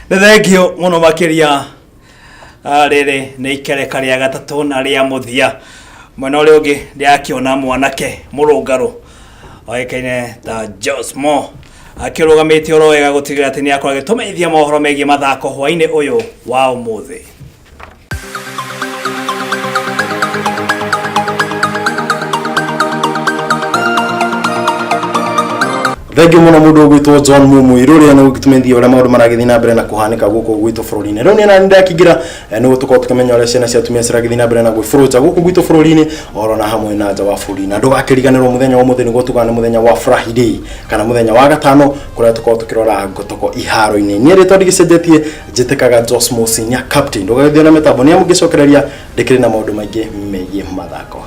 Thengio muno makiria riri ni ikereka ria gatatu na ria muthia mwena uri ungi ndiakiona mwanake murungaru oikaine ta JOHNMO akirugamite oro wega gutigira ati ni akora gitumithia mohoro megie mathako hwa-ini uyu wa umuthi. Thengio muno mundu gwitwo JOHNMO MUIRURI no gitumenthia ura maundu maragithii na mbere na kuhanika guku gwitwo bururi-ini. Riu ni na ndakigira no tuko tukamenya ura ciana cia tumia ciragithii na mbere na gwifuruja guku gwitwo bururi-ini oro na hamwe na nja wa bururi. Na ndugakiriganirwo muthenya wa umuthi niguo tugana muthenya wa Friday kana muthenya wa gatano kuria tuko tukirora ngotoko iharo-ini. Ni ri tondigicenjetie njitikaga JOHNMO senior captain ndugagithio na metambo ni amugicokereria ndikiri na maundu maingi megie mathako.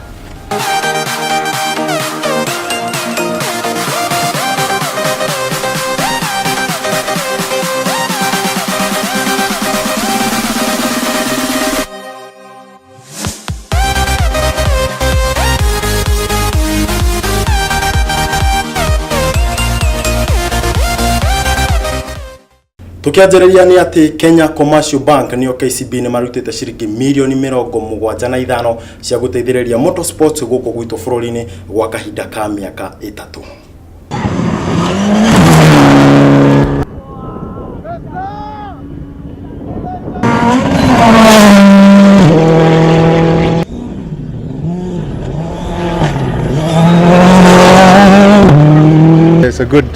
Tukianjĩrĩria ni ati Kenya Commercial Bank niyo KCB ni marutite ciringi milioni 75 cia guteithĩrĩria motorsports guku gwitũ bũrũri-inĩ gwa kahinda ka miaka 3.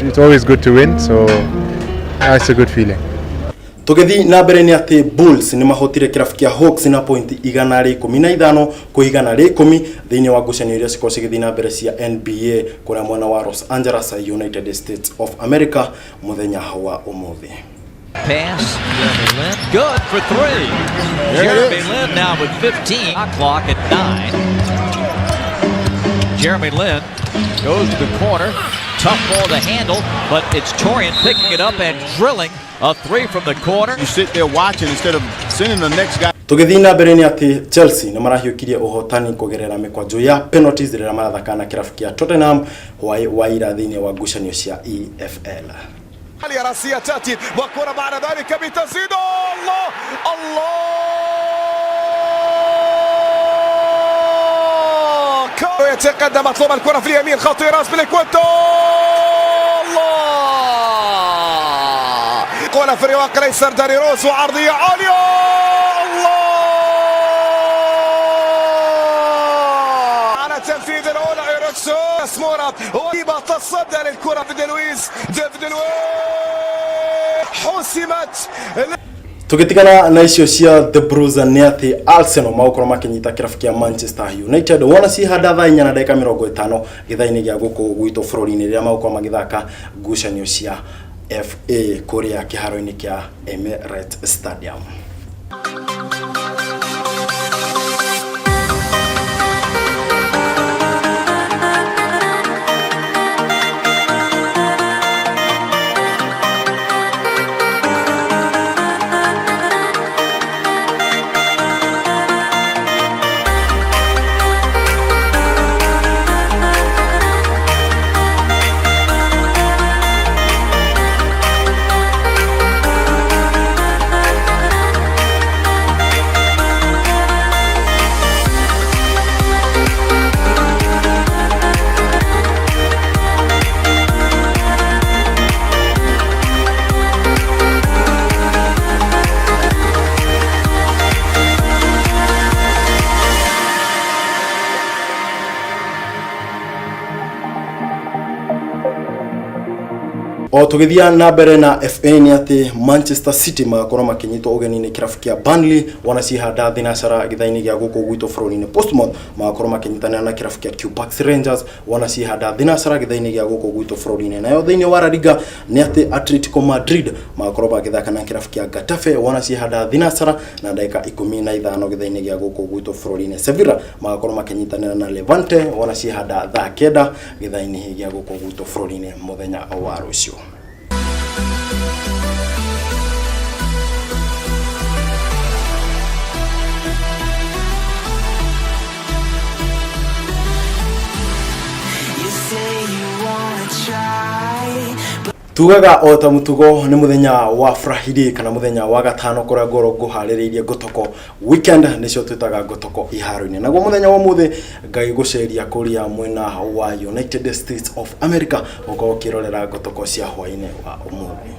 It's always good to win, so it's a good feeling. Tugethi na mbere ni ati Bulls ni mahotire kirafu kia Hawks na point 115 ku 110 thiini wa ngucanio iria ciko cigithi na mbere cia NBA kuria mwana wa Los Angeles United States of America muthenya wa umuthi. Pass, Jeremy Lin, good for 3. Jeremy Lin now with 15. Clock at 9. Jeremy Lin goes to the corner. Tough ball to handle, but it's Torian picking it up and drilling a 3 from the corner. You sit there watching instead of sending the next guy. Tugethi na mbere ni ati Chelsea na marahiukirie uhotani kugerera mikwanjo ya penalties rira marathakana kirafu kia Tottenham waira thiini wa ngucanio cia EFL. علي راسية تأتي وكرة بعد ذلك بتسديد الله يتقدم مطلوب الكرة في اليمين خطيرة سبليكويتو الله كرة في الرواق الايسر داني روس وعرضية عالية الله على تنفيذ الاولى ايركسون سمورا ويبقى تصدى للكرة في ديفيد لويس حسمت. Tukitikana na icio cia The Blues ni ati Arsenal maukoro makinyita kirafu kia Manchester United wona si hada thaa 4 na dakika 50 githaini gia guku gwitũ bũrũri-inĩ rĩa maukoro magithaka ngucanio cia FA kuria kiharo-ini kia Emirates Stadium. O tugithia na mbere na FA ni ati Manchester City makoro makinyitwo ugeni-ini kirafu kia Burnley wana cihanda thinacara githaini gia guku gwitũ bũrũri-inĩ. Portsmouth makoro makinyitana na kirafu kia QParks Rangers wana cihanda thinacara githaini gia guku gwitũ bũrũri-inĩ. Nayo thiini wa La Liga ni ati Atletico Madrid makoro magithaka na kirafu kia Getafe wana cihanda thinacara na dakika 15 githaini gia guku gwitũ bũrũri-inĩ. Sevilla makoro makinyitana na Levante wana cihanda thaa 9 githaini gia guku gwitũ bũrũri-inĩ muthenya wa rũciũ. tugaga ota mutugo ni muthenya wa Friday kana muthenya wa gatano kora ngoro nguhaririirie gotoko weekend nicio twitaga gotoko iharo-ini naguo muthenya wa muthi ngai guceria kuria mwena wa United States of America uko kirorera gotoko cia Hwa-Ini wa umuthi.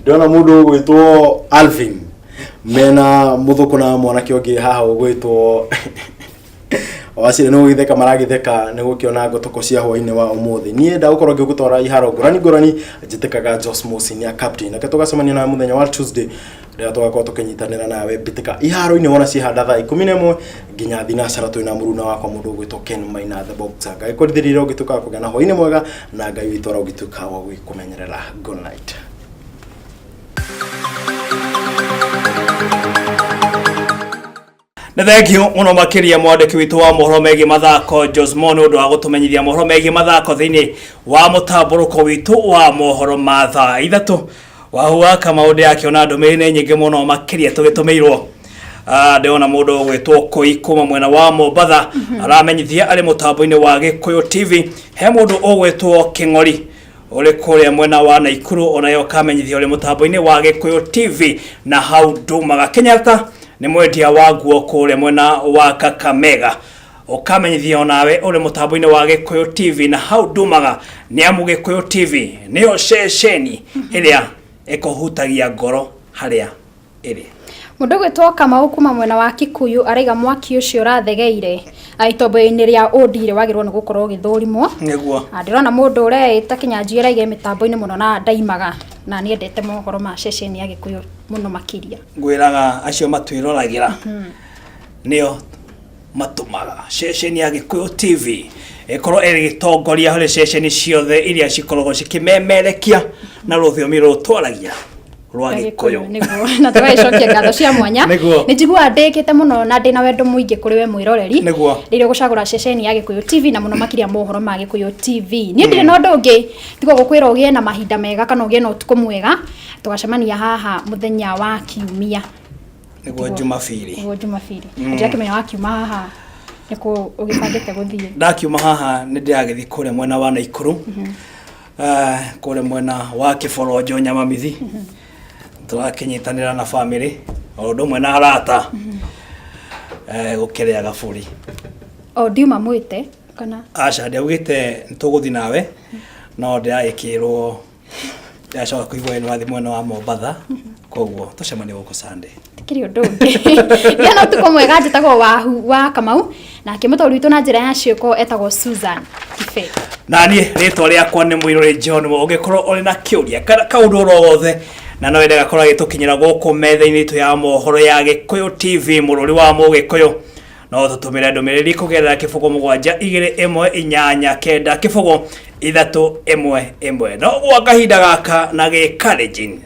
Dona mundu gwitwo Alvin mena muthukuna mwanake ongi haha gwitwo wasire no githeka maragitheka ne gukiona gotoko cia Hwa-Ini wa umuthi nie nda gukorwo ngigutora iharo ngurani njitikaga JOHNMO senior captain na ketugacemania na muthenya wa Tuesday ria tugakorwo tukinyitanira nawe bitika iharo-ini wona ci handa thaa 11 nginya thinacara twina muruna wakwa mundu gwitwo Ken Maina the boxer ngai kurithirira ugituka kugana Hwa-Ini mwega na ngai witora ugituka wa gwikumenyerera. Good night. Nethegio muno makiria mwandiki witu wa mohoro megi mathako JOHNMO nundu wa gutumenyithia mohoro megi mathako thiini wa mutamburuko witu wa mohoro matha ithatu WAHU wa KAMAU akiona ndumirine nyingi muno makiria tugitumirwo ndiona mundu gwitwo KIBE mwena wa Mombatha aramenyithia ari mutambo-ini wa Gikuyu TV he mundu ugwitwo King'ori uri kuria mwena wa Naikuru onayo kamenyithia uri mutambo-ini wa Gikuyu TV na hau ndumaga Kenyatta ni mwendia wa nguo kuria mwena wa Kakamega ukamenyithia onawe uri mutambo-ini wa Gikuyu TV na hau ndumaga ni amu Gikuyu TV niyo ceceni iria ikohutagia ngoro haria iri mundu gwitwo KAMAU kuma mwena wa Gikuyu araiga mwaki ucio rathegeire aitombo-ini ria undire wagirwo ni gukorwo githurimwo niguo ndirona mundu ureita kinyanjia raige mitambo-ini muno na ndaimaga na ni endete mohoro ma ceceni ya Gikuyu muno makiria ngwiraga acio matwirolagira nio matumaga ceceni ya Gikuyu TV ikorwo irigitongoria hari ceceni ciothe iria cikoragwo cikimemerekia na ruthiomi rutwaragia rwa Gikuyu niguo na twacokia ngatho cia mwanya ni njigua ndikite muno na ndina wendo muingi kuri we mwiroreri ririo gucagura ceceni ya Gikuyu TV na muno makiria mohoro ma Gikuyu TV ni ndire no ndungi tigo gukwira ugie na mahinda mega kana ugie na utuko mwega tugacemania haha muthenya wa kiumia Niguo Jumapili. Niguo Jumapili. Ajake menya wakiuma haha. Niko ugibangite guthie. Ndakiuma haha ni ndiagithi kure mwena wa Naikuru. Kure mwena wa Kiborojo Nyamamithi. Turakinyitanira na family. Ondo mwena arata. Gukiria gaburi. O ndiuma mwite kana aca ndiaugite ntuguthi nawe no ndiaikirwo ndacoka kuigwa ni wathi mwena wa Mombatha koguo tucemanie guku Sunday tikiri undu ungi yana tuko mwega njitagwo WAHU wa Kamau na kimutori witu na njira ya CIIKO etagwo Susan Kife na nie ritwa riakwa ni Muiruri JOHNMO ungikorwo uri na kiuria kana kaundu rothe na no wenda gakorwo gitukinyira guku metha-ini itu ya mohoro ya Gikuyu TV mururi wa Mugikuyu no tutumire ndumiriri kugerera kibugo 7218 kibugo 311 no gwa kahinda gaka na gikarejin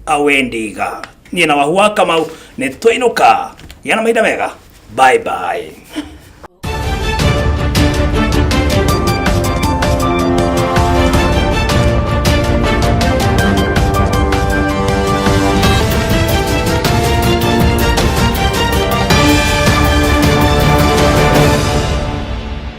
awendiga nie na WAHU wa Kamau ni twinuka yana maida mega bye bye.